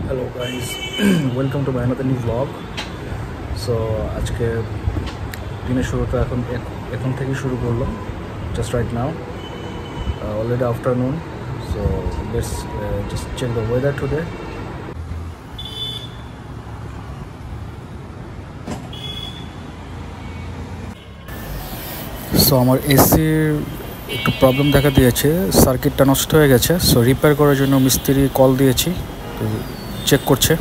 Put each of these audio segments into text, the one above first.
Hello guys, welcome to my another new vlog. So আজকে দিনের শুরুটা এখন থেকে শুরু করলাম, just right now, already afternoon. So let's just check the weather today. So আমার এসির একটু প্রবলেম দেখা দিয়েছে, সার্কিটটা নষ্ট হয়ে গেছে। সো রিপেয়ার করার জন্য মিস্ত্রি কল দিয়েছি, তো চেক করছে।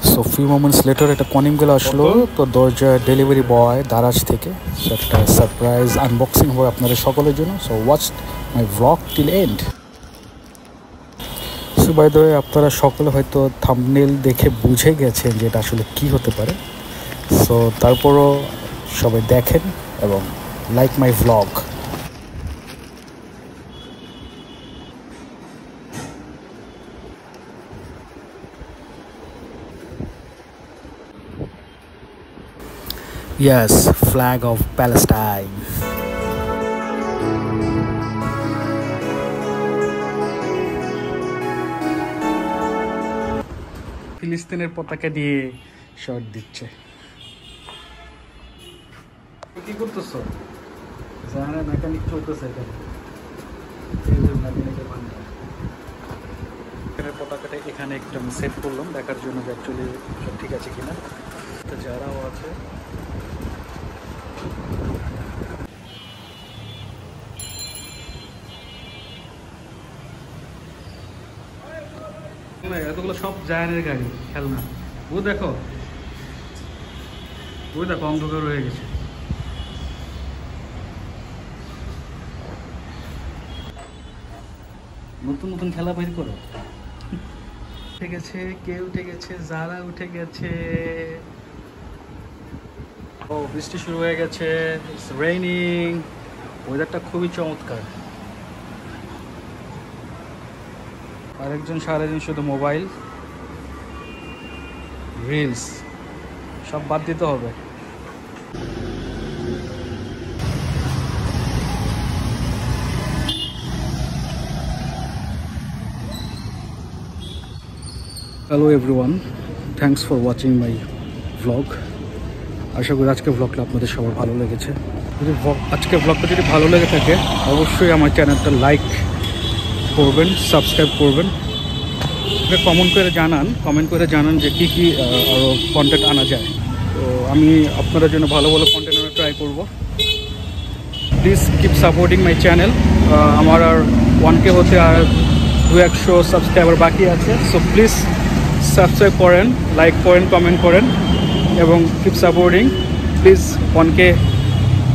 সো ফিউ মোমেন্টস লেটার একটা কনিমগুলো আসলো, তো দরজা ডেলিভারি বয় দারাজ থেকে। সো একটা সারপ্রাইজ আনবক্সিং হবে আপনাদের সকলের জন্য। So watch my vlog till end. So by the way, আপনারা সকলে হয়তো থাম্বনেল দেখে বুঝে গেছেন যে এটা আসলে কী হতে পারে। সো তারপরও সবাই দেখেন এবং like my vlog. Yes, flag of Palestine. ফিলিস্তিনের পতাকা দিয়ে শট দিচ্ছে। কি করতেছো? জানা মেকানিক চলতেছে এখানে। পতাকাটা এখানে একটু সেট করলাম দেখার জন্য যে অ্যাকচুয়ালি সব ঠিক আছে কিনা। তো যারাও আছে এতগুলো সব জায়ানের গাড়ি খেলনা। ও দেখো অন্ধকার হয়ে গেছে। নতুন নতুন খেলা বের করো। উঠে গেছে, কে উঠে গেছে? যারা উঠে গেছে। ও বৃষ্টি শুরু হয়ে গেছে, ইটস রেইনিং। ওয়েদারটা খুবই চমৎকার। আরেকজন সারাদিন শুধু মোবাইল, রিলস, সব বাদ দিতে হবে। Hello everyone, thanks for watching my vlog. আশা করি আজকের ভ্লগটা আপনাদের সবার ভালো লেগেছে। যদি আজকের ভ্লগটা যদি ভালো লেগে থাকে অবশ্যই আমার চ্যানেলটা লাইক করবেন, সাবস্ক্রাইব করবেন। কমেন্ট করে জানান যে কী কী আরও কন্টেন্ট আনা যায়। তো আমি আপনাদের জন্য ভালো ভালো কন্টেন্ট আনার ট্রাই করব। Please keep supporting my channel. আমার আর 1K হতে আর 200 সাবস্ক্রাইবার বাকি আছে। সো প্লিজ সাবস্ক্রাইব করেন, লাইক করেন, কমেন্ট করেন এবং কিপ সাপোর্টিং। প্লিজ 1K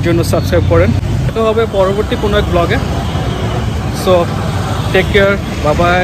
জন্য সাবস্ক্রাইব করেন। এটা হবে পরবর্তী কোনো এক ব্লগে। So take care, bye by.